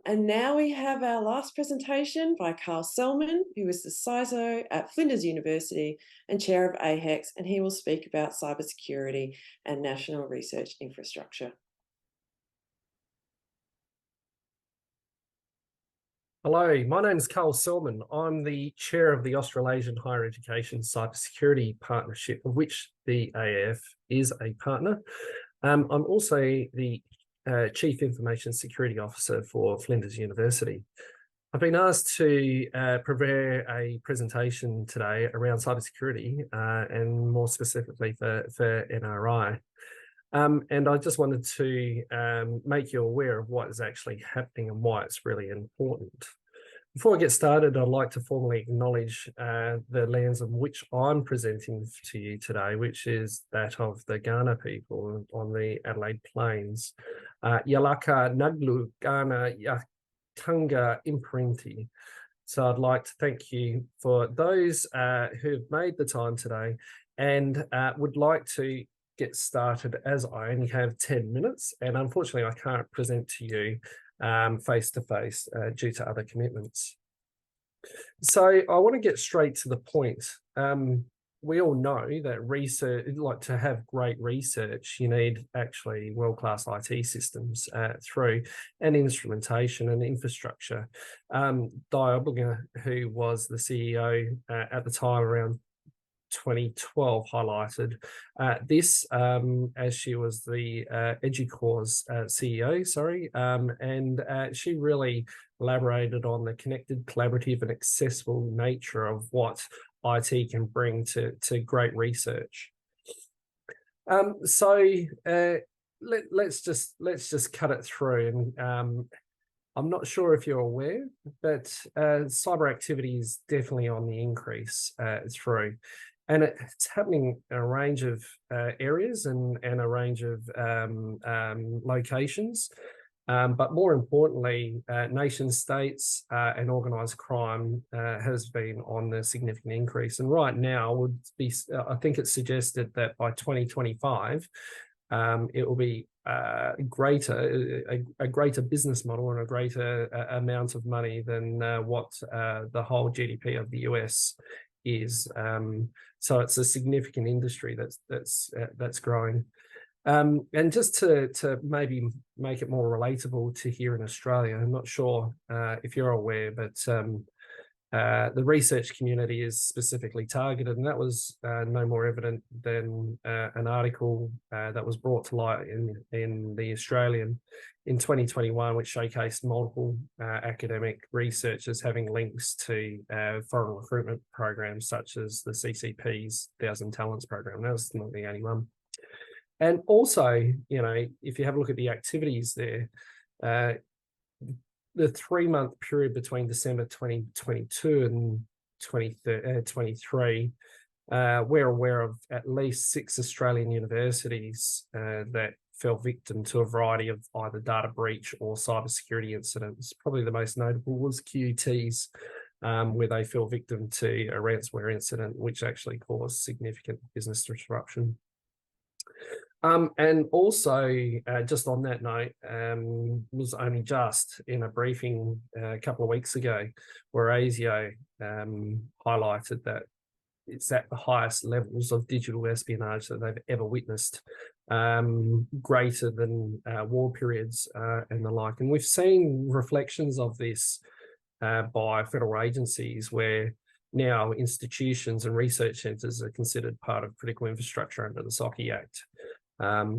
And now we have our last presentation by Karl Sellmann, who is the CISO at Flinders University and chair of AHEX, and he will speak about cybersecurity and national research infrastructure. Hello, my name is Karl Sellmann. I'm the chair of the Australasian Higher Education Cybersecurity Partnership, of which the AF is a partner. I'm also the Chief Information Security Officer for Flinders University. I've been asked to prepare a presentation today around cybersecurity and more specifically for NRI. And I just wanted to make you aware of what is actually happening and why it's really important. Before I get started, I'd like to formally acknowledge the lands on which I'm presenting to you today, which is that of the Kaurna people on the Adelaide Plains. Yalaka Naglu Kaurna Yatunga Imprinti. So I'd like to thank you for those who've made the time today and would like to get started, as I only have 10 minutes and unfortunately I can't present to you face to face due to other commitments. So I want to get straight to the point. We all know that research, like to have great research, you need actually world-class IT systems through and instrumentation and infrastructure. Diablinger, who was the CEO at the time around 2012, highlighted this as she was the EduCore's CEO, and she really elaborated on the connected, collaborative and accessible nature of what IT can bring to great research. Let's just cut it through. And I'm not sure if you're aware, but cyber activity is definitely on the increase through. And it's happening in a range of areas and a range of locations. But more importantly, nation states and organised crime has been on the significant increase. And right now, would be I think it's suggested that by 2025, it will be a greater business model and a greater amount of money than what the whole GDP of the US is. So it's a significant industry that's growing. And just to maybe make it more relatable to here in Australia, I'm not sure if you're aware, but the research community is specifically targeted, and that was no more evident than an article that was brought to light in the Australian in 2021, which showcased multiple academic researchers having links to foreign recruitment programs such as the CCP's 1,000 Talents program. That was not the only one. And also, you know, if you have a look at the activities there, the 3-month period between December 2022 and 2023, we're aware of at least 6 Australian universities that fell victim to a variety of either data breach or cybersecurity incidents. Probably the most notable was QUT's, where they fell victim to a ransomware incident, which actually caused significant business disruption. And also, just on that note, was only just in a briefing a couple of weeks ago, where ASIO highlighted that it's at the highest levels of digital espionage that they've ever witnessed, greater than war periods and the like. And we've seen reflections of this by federal agencies where now institutions and research centres are considered part of critical infrastructure under the SOCI Act.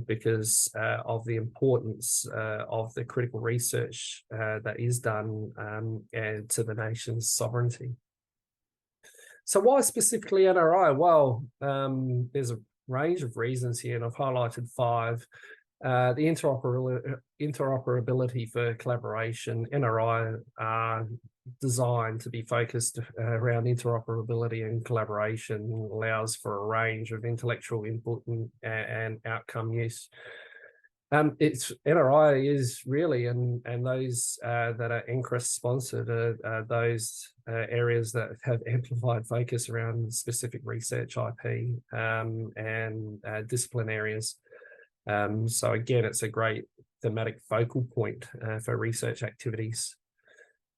Because of the importance of the critical research that is done to the nation's sovereignty. So why specifically NRI? Well, there's a range of reasons here, and I've highlighted 5. The interoperability for collaboration. NRI are designed to be focused around interoperability and collaboration, and allows for a range of intellectual input and outcome use. It's NRI is really, and those that are NCRIS sponsored are those areas that have amplified focus around specific research IP and discipline areas. So again, it's a great thematic focal point for research activities.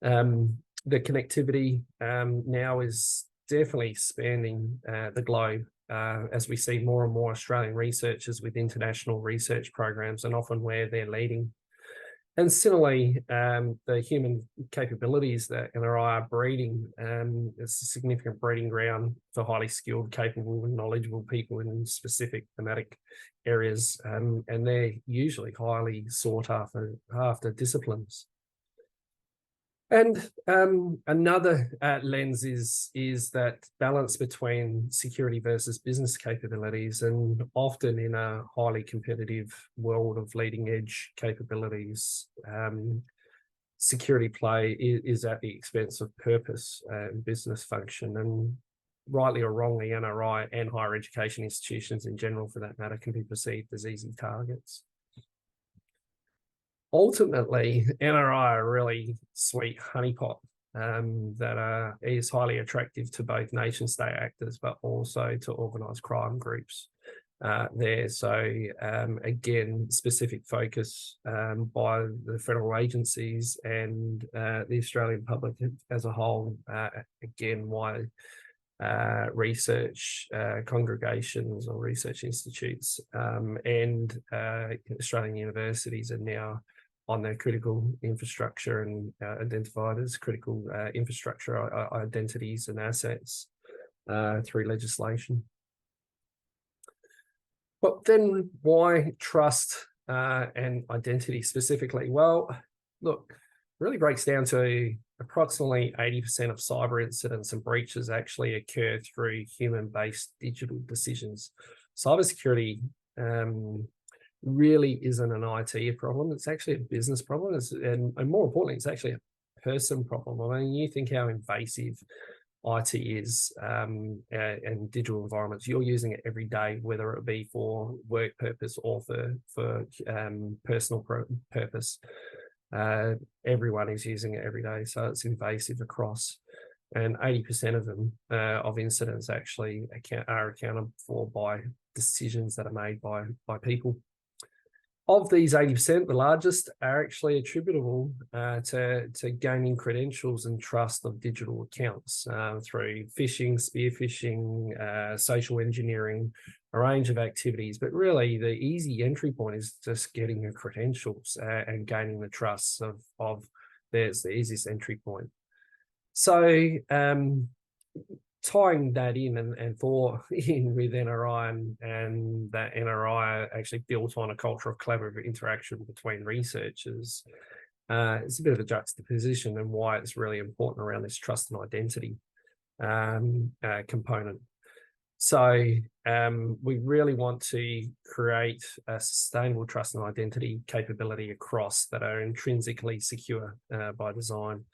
The connectivity now is definitely expanding the globe as we see more and more Australian researchers with international research programs, and often where they're leading. And similarly, the human capabilities that NRI are breeding is a significant breeding ground for highly skilled, capable, and knowledgeable people in specific thematic areas, and they're usually highly sought after disciplines. And another lens is that balance between security versus business capabilities, and often in a highly competitive world of leading edge capabilities, security play is at the expense of purpose and business function. And rightly or wrongly, NRI and higher education institutions in general, for that matter, can be perceived as easy targets. Ultimately, NRI are a really sweet honeypot that is highly attractive to both nation state actors, but also to organised crime groups there. So again, specific focus by the federal agencies and the Australian public as a whole. Again, why research congregations or research institutes and Australian universities are now on their critical infrastructure and identified as critical infrastructure identities and assets through legislation. But then why trust and identity specifically? Well, look, it really breaks down to approximately 80% of cyber incidents and breaches actually occur through human-based digital decisions. Cybersecurity really isn't an IT problem. It's actually a business problem. And more importantly, it's actually a person problem. I mean, you think how invasive IT is and digital environments. You're using it every day, whether it be for work purpose or for personal purpose. Everyone is using it every day, so it's invasive across. And 80% of them, of incidents, actually are accounted for by decisions that are made by people. Of these 80%, the largest are actually attributable to gaining credentials and trust of digital accounts through phishing, spear phishing, social engineering, a range of activities. But really, the easy entry point is just getting your credentials and gaining the trust of there's the easiest entry point. So tying that in and with NRI and that NRI actually built on a culture of collaborative interaction between researchers, it's a bit of a juxtaposition and why it's really important around this trust and identity component. So we really want to create a sustainable trust and identity capability across that are intrinsically secure by design.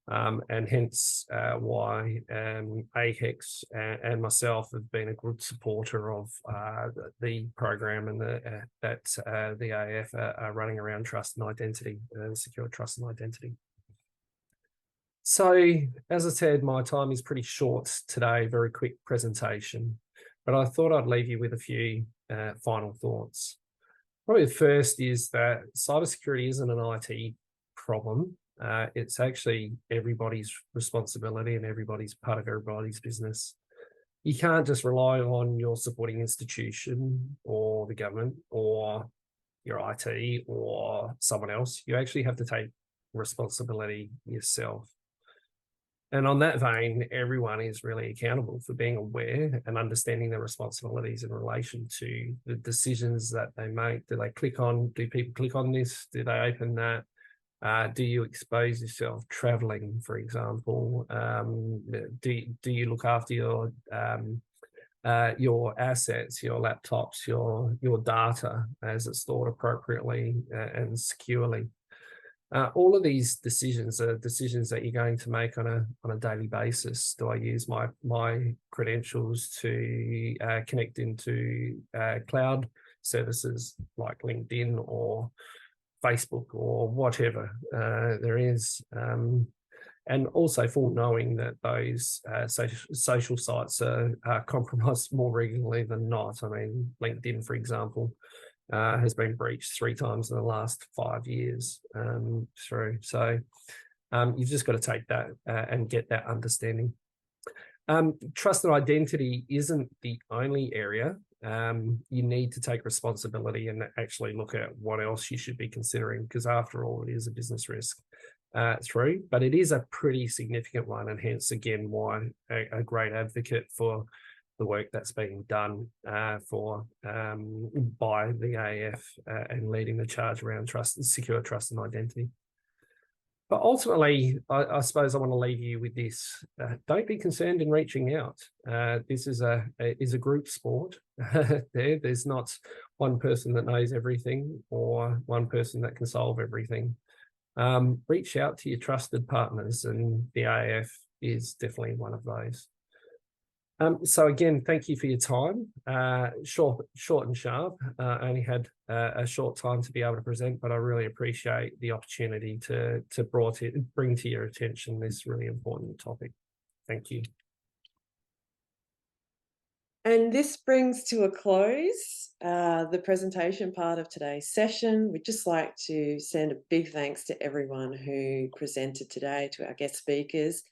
And hence why AHEX and myself have been a good supporter of the program and that the AF are running around trust and identity, secure trust and identity. So, as I said, my time is pretty short today, very quick presentation, but I thought I'd leave you with a few final thoughts. Probably the first is that cybersecurity isn't an IT problem. It's actually everybody's responsibility and everybody's part of everybody's business. You can't just rely on your supporting institution or the government or your IT or someone else. You actually have to take responsibility yourself. And on that vein, everyone is really accountable for being aware and understanding their responsibilities in relation to the decisions that they make. Do people click on this? Do they open that? Do you expose yourself traveling, for example? Do you look after your assets, your laptops, your data as it's stored appropriately and securely? All of these decisions are decisions that you're going to make on a daily basis. Do I use my credentials to connect into cloud services like LinkedIn or Facebook or whatever there is? And also full knowing that those social sites are compromised more regularly than not. I mean, LinkedIn, for example, has been breached 3 times in the last 5 years through. So You've just got to take that and get that understanding. Trust and identity isn't the only area. You need to take responsibility and actually look at what else you should be considering, because after all, it is a business risk but it is a pretty significant one, and hence again why a great advocate for the work that's being done by the AF and leading the charge around secure trust and identity. But ultimately, I suppose I want to leave you with this. Don't be concerned in reaching out. This is a group sport. There's not one person that knows everything or one person that can solve everything. Reach out to your trusted partners, and the AF is definitely one of those. So again, thank you for your time. Short and sharp. I only had a short time to be able to present, but I really appreciate the opportunity to bring to your attention this really important topic. Thank you. And this brings to a close the presentation part of today's session. We'd just like to send a big thanks to everyone who presented today, to our guest speakers,